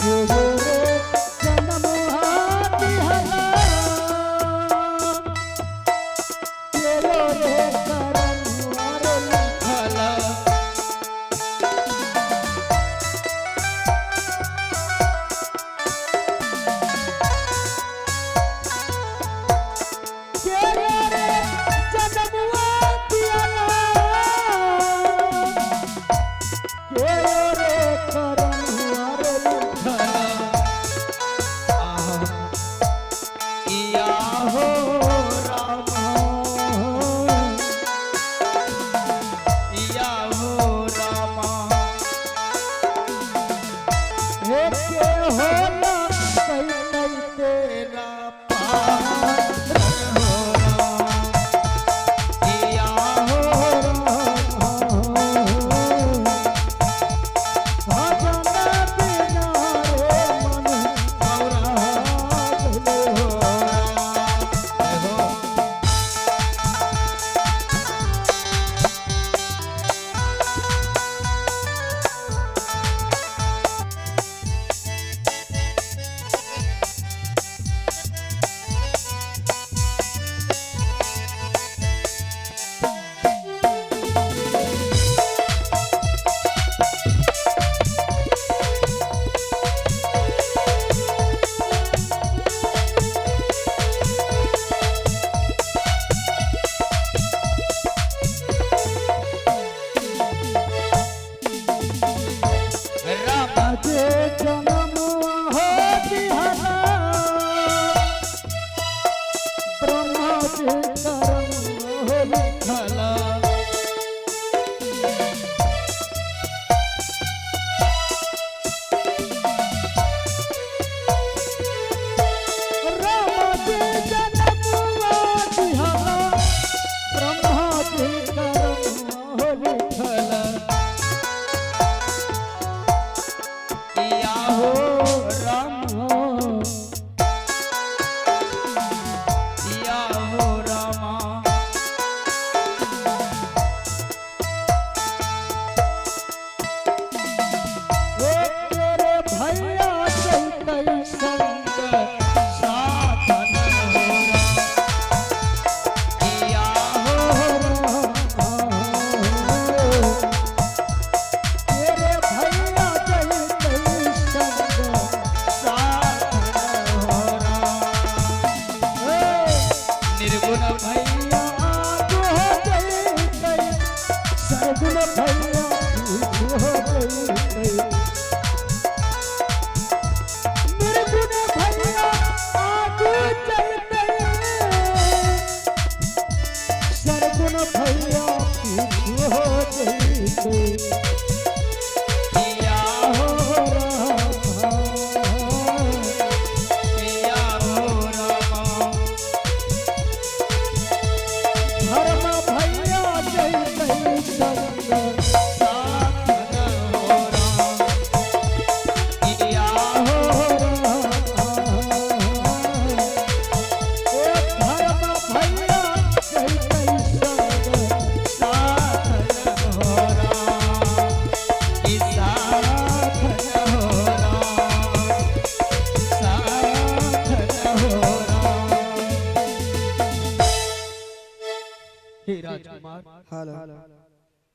Hello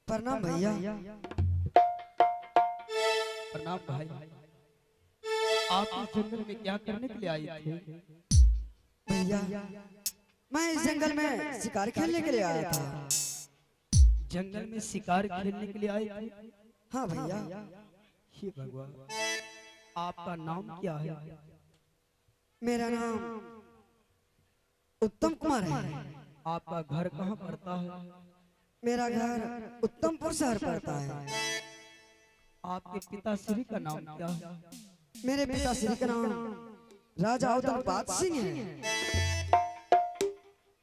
प्रणाम भैया। प्रणाम भाई। आप इस जंगल में क्या करने के लिए आए थे? भैया मैं इस जंगल में शिकार खेलने के लिए आया था। जंगल में शिकार खेलने के लिए आए थे? हाँ भैया। हे भगवान, आपका नाम क्या है? मेरा नाम उत्तम कुमार है। आपका घर कहाँ पड़ता है? मेरा घर उत्तमपुर शहर पड़ता है। आपके पिताश्री का नाम क्या है? मेरे पिताश्री का नाम राजा उदयपाद सिंह है।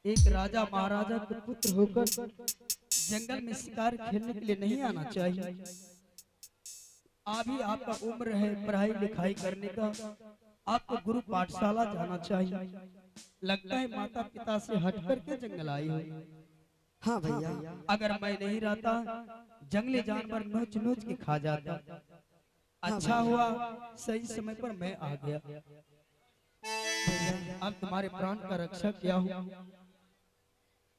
एक राजा महाराजा के पुत्र होकर जंगल में शिकार खेलने के लिए नहीं आना चाहिए। अभी आपका उम्र है पढ़ाई लिखाई करने का, आपको गुरु पाठशाला जाना चाहिए। लगता है माता पिता से हट करके जंगल आई हो। हाँ भैया। अगर मैं नहीं रहता जंगली जानवर नोच नोच के खा जाता। अच्छा हुआ सही समय पर मैं आ गया। अब तुम्हारे प्राण का रक्षा किया हूँ।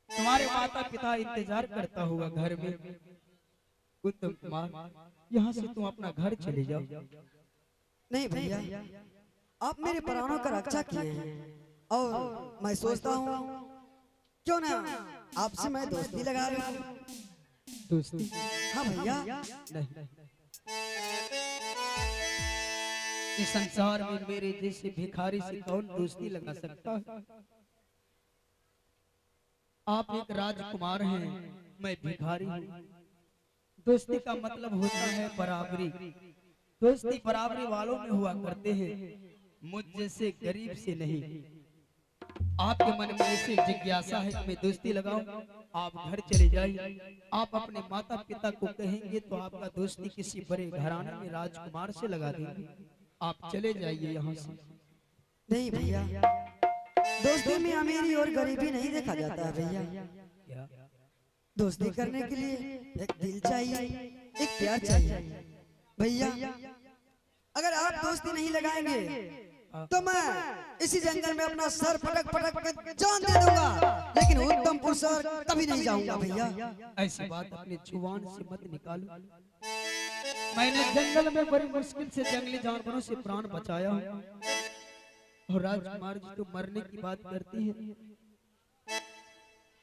तुम्हारे माता पिता इंतजार करता हुआ घर में। उत्तम कुमार, यहाँ से तुम अपना घर चले जाओ। नहीं भैया, आप मेरे प्राणों का रक्षा किए हैं और मैं सोचता हूँ क्यों ना आपसे मैं दोस्ती लगा रहा हूँ। दोस्ती? हाँ भैया। नहीं, इस संसार में मेरे जैसे भिखारी से कौन दोस्ती लगा सकता है? आप एक राजकुमार हैं, मैं भिखारी हूँ। दोस्ती का मतलब होता है बराबरी। दोस्ती बराबरी वालों में हुआ करते हैं, मुझ जैसे गरीब से नहीं। आपके मन में ऐसी जिज्ञासा है कि मैं दोस्ती लगाऊं, आप घर चले जाइए। आप अपने माता पिता को कहेंगे तो आपका दोस्ती किसी बड़े घराने में राजकुमार से लगा देंगे। आप चले जाइए यहाँ से। नहीं भैया, दोस्ती में अमीरी और गरीबी नहीं देखा जाता है भैया। दोस्ती करने के लिए एक दिल चाहिए, एक प्यार चाहिए भैया। अगर आप दोस्ती नहीं लगाएंगे तो मैं इसी जंगल में अपना सर पटक पटक के जान दे दूंगा, लेकिन उत्तमपुर सर कभी नहीं जाऊंगा भैया। ऐसी बात अपने जुबान से मत निकालो। मैंने जंगल में बड़ी मुश्किल से जंगली जानवरों से प्राण बचाया और राजकुमार जी तो मरने की बात करती है।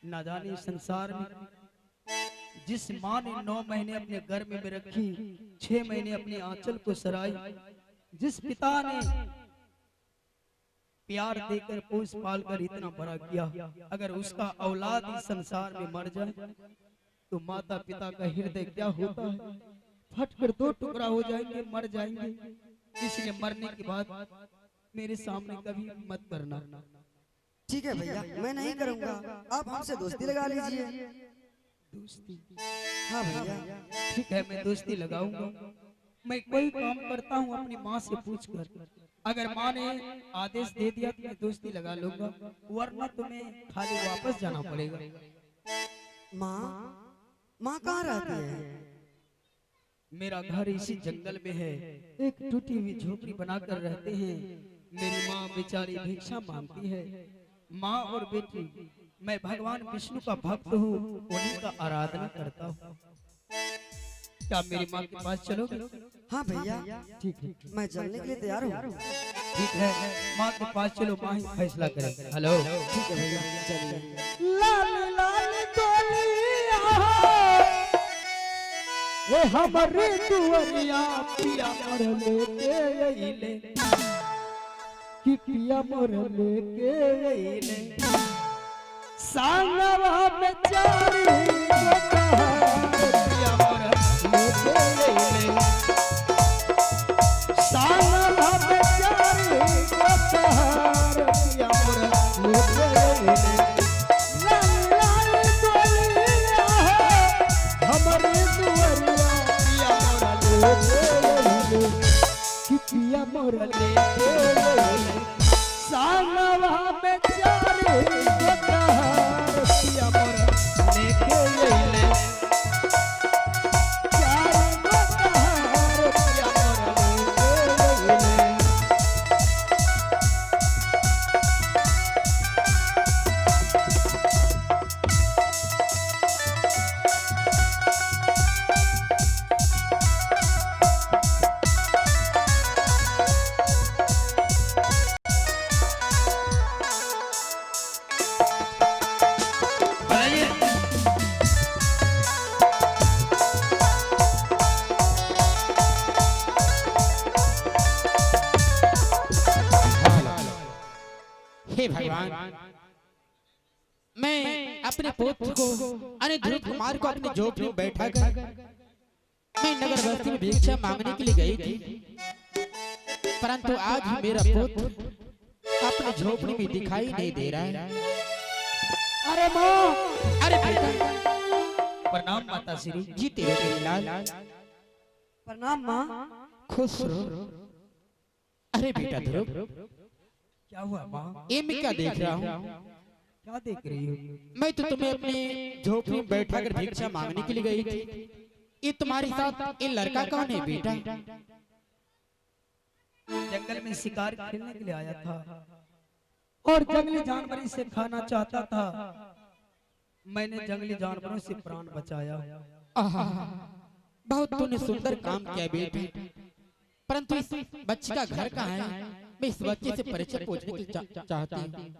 न जाने संसार में जिस माँ ने 9 महीने अपने गर्भ में रखी, 6 महीने अपने आंचल को सराई, जिस पिता ने प्यार देकर पोस पाल कर इतना बड़ा किया, अगर उसका औलाद इस संसार में मर जाए तो माता पिता का हृदय क्या होता है? फटकर 2 टुकड़ा हो जाएंगे, मर जाएंगे। इसलिए मरने के बाद मेरे सामने कभी मत करना। ठीक है भैया, मैं नहीं करूंगा। आप हमसे दोस्ती लगा लीजिए। दोस्ती? हाँ भैया। ठीक है, मैं दोस्ती लगाऊंगा। मैं कोई काम करता हूँ अपनी माँ से पूछकर, अगर माँ ने आदेश दे दिया तो मैं दोस्ती लगा लूंगा, वरना तुम्हें खाली वापस जाना पड़ेगा। माँ कहाँ रहती है? मेरा घर इसी जंगल में है। एक टूटी हुई झोपड़ी बनाकर रहते हैं। मेरी माँ बेचारी भिक्षा मांगती है। माँ और बेटी, मैं भगवान विष्णु का भक्त हूँ, उन्हीं का आराधना करता हूँ। क्या मेरी माँ के पास चलोगे? हाँ भैया, ठीक है, मैं चलने के लिए तैयार हूँ। ठीक है, माँ के पास चलो, माँ ही फैसला करेंगे। हेलो, ठीक है भैया, चलिए। लाल लाल डोलिया ये हमारे दुआरिया, पिया मोर लेके अइले, कि पिया मोर लेके अइले, सांगवा में चारी पिया मोर लेके अइले, सांगवा में चारी पिया मोर लेके अइले। लाल लाल डोलिया हमारे दुआरिया, पिया मोर लेके अइले, कि पिया मोर लेके अइले, सांगवा में चारी पिया मोर लेके अइले, चार गोहार पिया मोर लेके अइले। हे भगवान, मैं अपने पुत्र को अने ध्रुव कुमार को अपने झोपड़ी में बैठा कर मैं नगर बस्ती में भिक्षा मांगने के लिए गई थी, परंतु आज ही मेरा पुत्र अपने झोपड़ी में दिखाई नहीं दे रहा है। अरे माँ, अरे बेटा, प्रणाम माता श्री जी। तेरे मेरे लाल, प्रणाम माँ। खुश रहो। अरे बेटा ध्रुव, क्या हुआ माँ? ये मैं क्या देख रहा हूँ? क्या देख रही हो? मैं तो तुम्हें अपने झोपड़ी में बैठा कर भिक्षा मांगने के लिए गई थी। ये तुम्हारे साथ ये लड़का कौन है बेटा? जंगल में शिकार खेलने के लिए आया था और जंगली जानवर इसे खाना चाहता था। मैंने जंगली जानवरों से प्राण बचाया। आहा, बहुत तूने सुंदर काम किया बेटी, परंतु इस बच्चे का घर कहाँ है? मैं इस बच्चे से परिचय पूछने के लिए चाहती हूँ।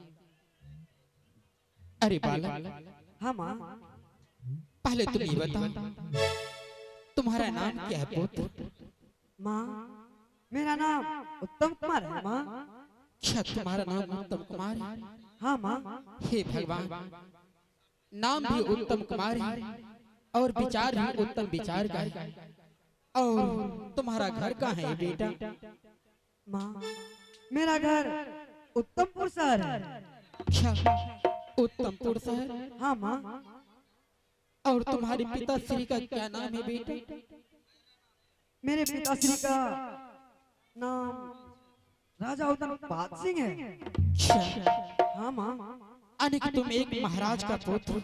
अरे बालक, हाँ माँ। पहले तुम ये बता, तुम्हारा नाम क्या है पुत्र? माँ, मेरा नाम उत्तम कुमार है माँ। क्या तुम्हारा नाम उत्तम कुमार है? हाँ माँ। हे भगवान, नाम भी उत्तम कुमार है और विचार भी उत्तम विचार का है। और तुम्हारा घर कहाँ है बेटा? माँ, मेरा घर उत्तमपुर शहर है। क्या उत्तमपुर शहर? हाँ माँ। और तुम्हारे पिताश्री का क्या नाम है बेटा? मेरे पिताश्री का नाम राजा उत्तमपाद सिंह है। क्या हाँ माँ। अनेक तुम एक महाराज का पुत्र?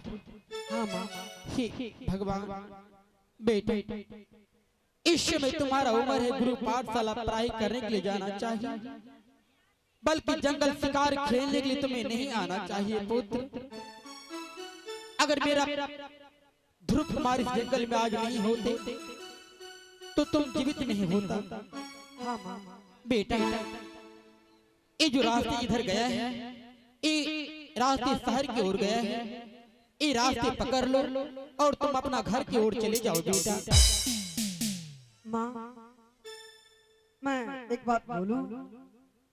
हाँ माँ। हे भगवान, बेटा इस समय तुम्हारा उम्र है गुरु पाठशाला पढ़ाई करने के लिए जाना चाहिए, बल्कि जंगल शिकार खेलने के लिए तुम्हें नहीं आना चाहिए पुत्र। अगर मेरा ध्रुव कुमार इस जंगल में आज नहीं होते तो तुम जीवित नहीं होता। हाँ माँ। बेटा ये जो रास्ते इधर गया है, ये रास्ते शहर की ओर गया है, ये रास्ते पकड़ लो और तुम अपना घर की ओर चले जाओ बेटा। माँ, मैं एक बात बोलूं?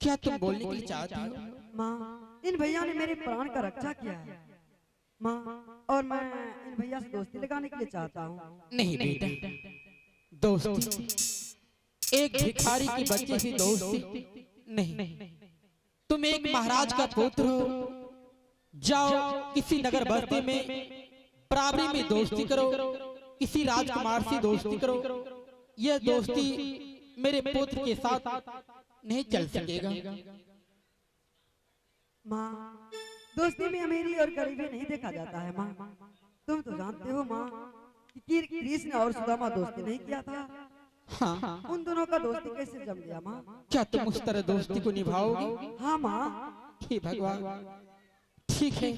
क्या तुम बोलने के लिए चाहती हो? माँ, इन भैया ने मेरे प्राण का रक्षा किया है माँ, और मैं इन भैया से दोस्ती लगाने के लिए चाहता हूँ। नहीं बेटा, दोस्ती एक भिखारी की बच्चे से दोस्ती नहीं। तुम एक महाराज का पुत्र हो, जाओ किसी नगर बस्ती में बराबरी में दोस्ती करो, किसी राजकुमार से दोस्ती करो। यह दोस्ती मेरे पुत्र के साथ नहीं चल सकेगा। माँ, दोस्ती में अमीरी और गरीबी नहीं देखा जाता है माँ। तुम तो जानते हो माँ कि कृष्ण और सुदामा दोस्ती नहीं किया था। हाँ, उन दोनों का दोस्ती कैसे जम गया माँ? क्या तुम उस तरह दोस्ती को निभाओगे? हाँ माँ। हे भगवान, ठीक है,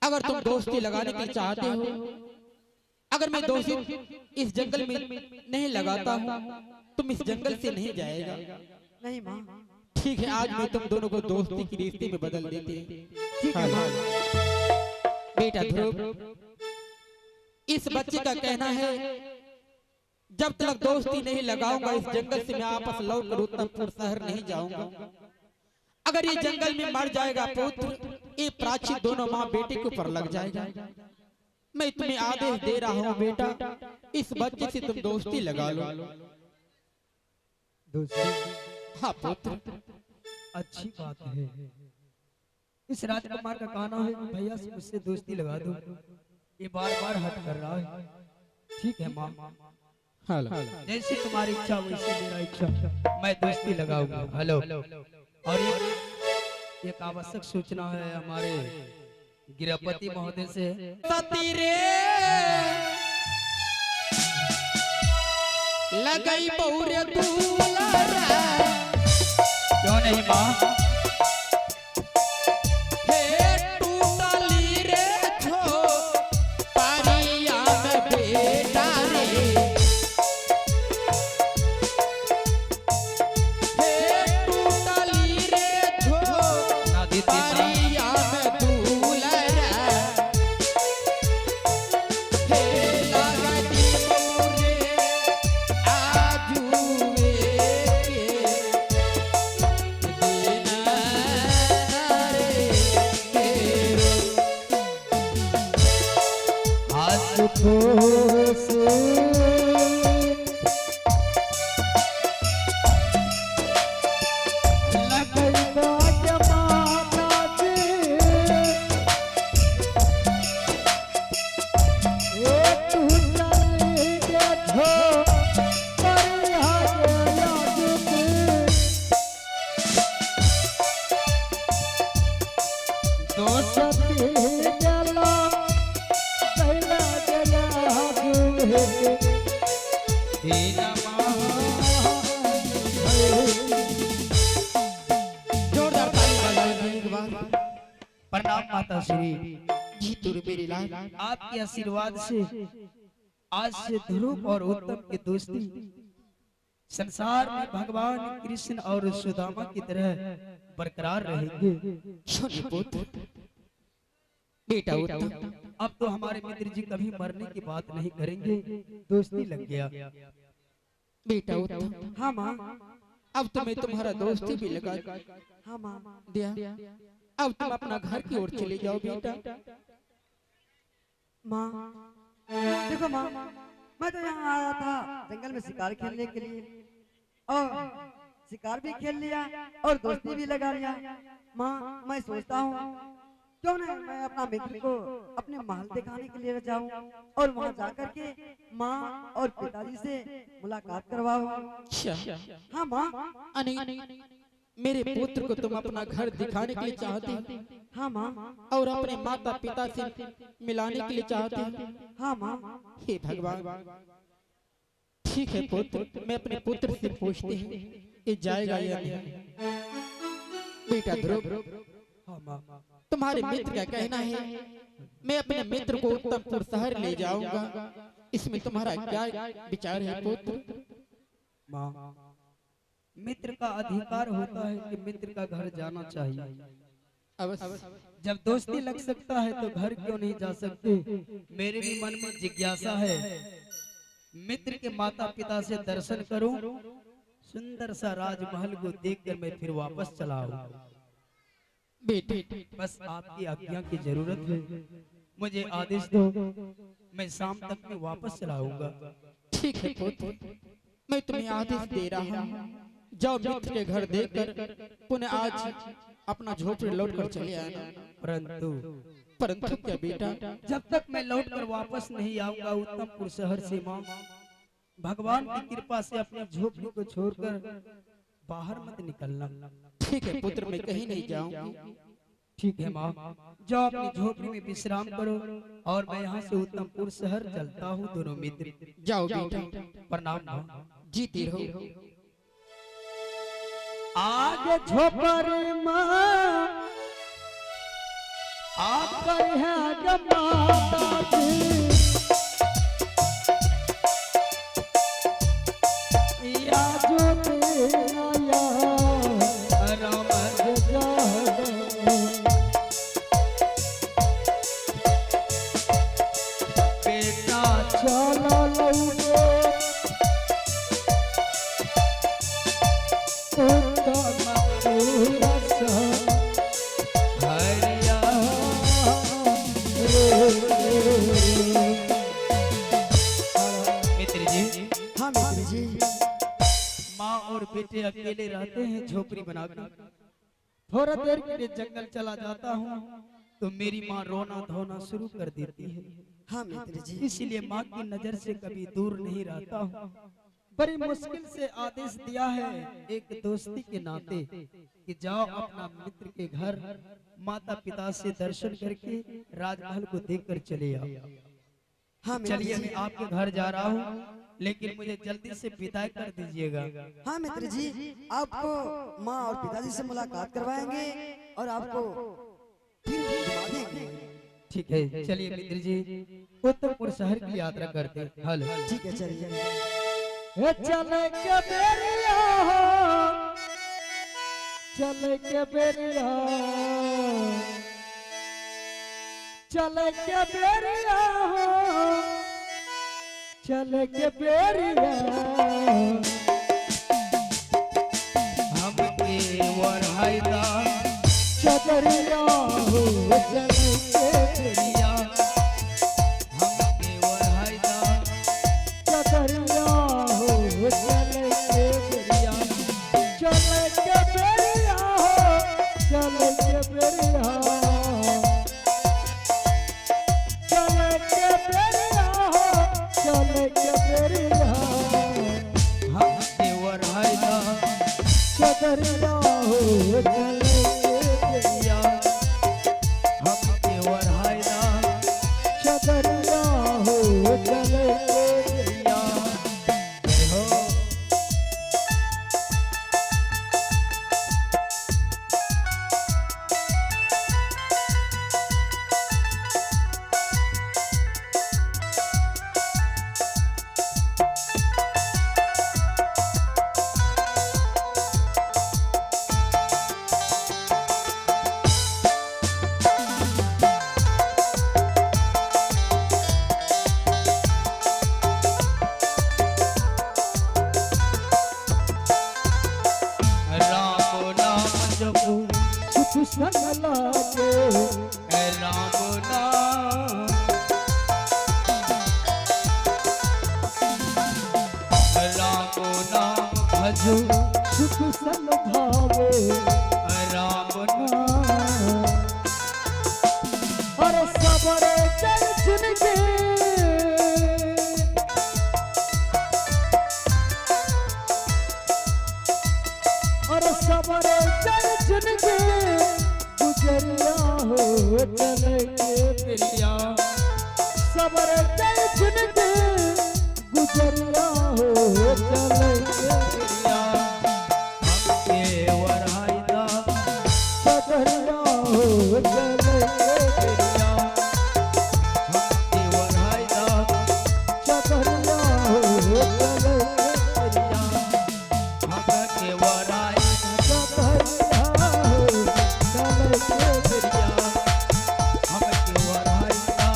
अगर तुम दोस्ती लगाने के लिए चाहते हो, अगर मैं दोस्ती इस जंगल में नहीं लगाता हूँ, तुम इस जंगल से नहीं जाएगा। नहीं माँ। ठीक है, आज मैं तुम दोनों को दोस्ती की रिश्ते में बदल देते हैं। ठीक है माँ। बेटा ध्रुव, इस बच्चे का कहना है जब तक दोस्ती नहीं लगाऊंगा इस जंगल से मैं वापस लौट कर उत्तमपुर शहर नहीं जाऊंगा। अगर ये जंगल में मर जाएगा पुत्र, ये प्राची दोनों माँ बेटे के ऊपर लग जाएगा। मैं तुम्हें आदेश दे रहा हूँ बेटा, इस बच्चे से तुम दोस्ती लगा लो। दोस्ती? हाँ पुत्र। अच्छी बात है। इस राजकुमार का कहना है कि भैया से मुझसे दोस्ती लगा दो। ये बार बार हट कर रहा है। ठीक है माँ, जैसी तुम्हारी इच्छा वैसे मेरा इच्छा, मैं दोस्ती लगाऊंगा। हेलो, और एक आवश्यक सूचना है हमारे गिरपति महोदय से। सती रे लगाई बहुरे दुलारा, क्यों नहीं माँ? माता श्री, जी तुर मेरी लाल, आपके आशीर्वाद से आज से ध्रुव और उत्तम की दोस्ती संसार में भगवान कृष्ण और सुदामा की तरह बरकरार रहेंगे। सुनिए पुत्र, बेटा उत्तम, अब तो हमारे मित्र जी कभी मरने की बात नहीं करेंगे, दोस्ती लग गया। बेटा उत्तम, हाँ माँ, अब तो मैं तुम्हारा दोस्ती भी लगा हाँ माँ, दिया। अब तुम अपना घर की ओर चले जाओ बेटा। माँ देखो माँ, मैं तो यहाँ आया था जंगल में शिकार खेलने के लिए, और शिकार भी खेल लिया और दोस्ती भी लगा लिया। माँ मैं सोचता हूँ क्यों ना मैं अपना मित्र को अपने महल दिखाने के लिए जाऊं और वहां जाकर के माँ और पिताजी से मुलाकात करवाऊं। अच्छा, हाँ माँ, नहीं, मेरे पुत्र को तुम अपना घर दिखाने के लिए चाहते हो हाँ माँ, और अपने माता पिता से मिलाने के लिए चाहते हो। हाँ माँ, हे भगवान, ठीक है पुत्र, मैं अपने पुत्र से पूछते हैं ये जाएगा या नहीं। बेटा ध्रुव, हाँ माँ, तुम्हारे मित्र का कहना है मैं अपने मित्र को उत्तमपुर शहर ले जाऊंगा, इसमें तुम्हारा क्या विचार है पुत्र? माँ, मित्र का अधिकार होता है कि मित्र का घर जाना चाहिए। अवश्य, जब दोस्ती लग सकता है तो घर क्यों नहीं जा सकते? मेरे भी मन में जिज्ञासा है, मित्र के माता पिता से दर्शन करूं, सुंदर सा राजमहल को देखकर मैं फिर वापस चला आऊं। बेटे बस आपकी आज्ञा की जरूरत है, मुझे आदेश दो, मैं शाम तक में वापस चला आऊंगा। ठीक है पुत्र, मैं तुम्हें आदेश दे रहा हूँ, जाओ मित्र के घर देखकर पुनः आज अपना झोपड़ी लौटकर चले आना। परंतु क्या बेटा, जब तक मैं लौटकर वापस नहीं आऊंगा उत्तमपुर शहर से माँ, भगवान की कृपा से अपनी झोपड़ी को छोड़कर बाहर मत निकलना। ठीक है पुत्र, मैं कहीं नहीं जाऊंगी। ठीक है माँ, जाओ अपनी झोपड़ी में विश्राम करो और मैं यहाँ से उत्तमपुर शहर चलता हूँ। दोनों मित्र जाओ बेटा, प्रणाम माँ, जीती रहो। आगे झोपड़ी माँ आप है गमाता जी, या जो तेरा राम बेटा चलो लौटे हाँ मित्र जी, माँ और बेटे अकेले रहते हैं झोपड़ी बनाकर। थोड़ा देर के लिए जंगल चला जाता हूँ तो मेरी माँ रोना धोना शुरू कर देती है। हाँ मित्र जी, इसीलिए माँ की नजर से कभी दूर नहीं रहता हूँ। बड़ी मुश्किल से आदेश दिया है एक दोस्ती के नाते कि जाओ अपना मित्र के घर माता पिता से दर्शन करके राजमहल को देखकर चले आओ। हाँ मित्र चलिए जी, मैं आपके घर जा रहा हूँ, लेकिन मुझे जल्दी से विदाई कर दीजिएगा। हाँ मित्र जी, आपको माँ और पिताजी से मुलाकात करवाएंगे और आपको फिर घुमा देंगे। ठीक है, चलिए मित्र जी उत्तमपुर शहर की यात्रा करते हैं। हेलो, ठीक है चलिए। चले के बेरिया हो, चले के बेरिया, चले के बेरिया हो, चले के बेरिया, हम के वरहाइदा चदरिया हो, चले के बेरिया, हम के वरहाइदा चदरिया हो, चले के बेरिया, चले के बेरिया हो, चले के बेरिया, चले के बेरिया हो, चले के बेरिया, हम के वरहाइदा चदरिया हो, चले के बेरिया, हम के वरहाइदा चदरिया हो, चले के बेरिया। जय हो। भजो सुख सन भावे राम नाम। और सबर चल चुन के और सबर चल चुन के गुजरिया हो चले के प्रिया। सबर चल चुन के गुजरिया हो चले के प्रिया। हमके वरहाइदा सगरिया हो चले के प्रिया। हमके वरहाइदा सगरिया हो चले के प्रिया। हमके वरहाइदा सगरिया हो चले के प्रिया। हमके वरहाइदा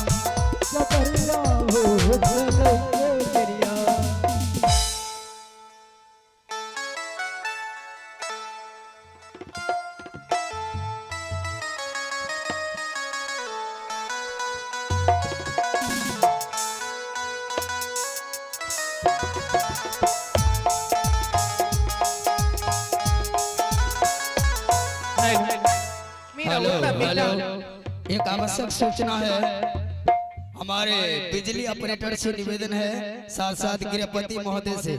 सगरिया हो चले के प्रिया। एक आवश्यक सूचना है। हमारे बिजली ऑपरेटर से निवेदन है, साथ साथ गृहपति महोदय से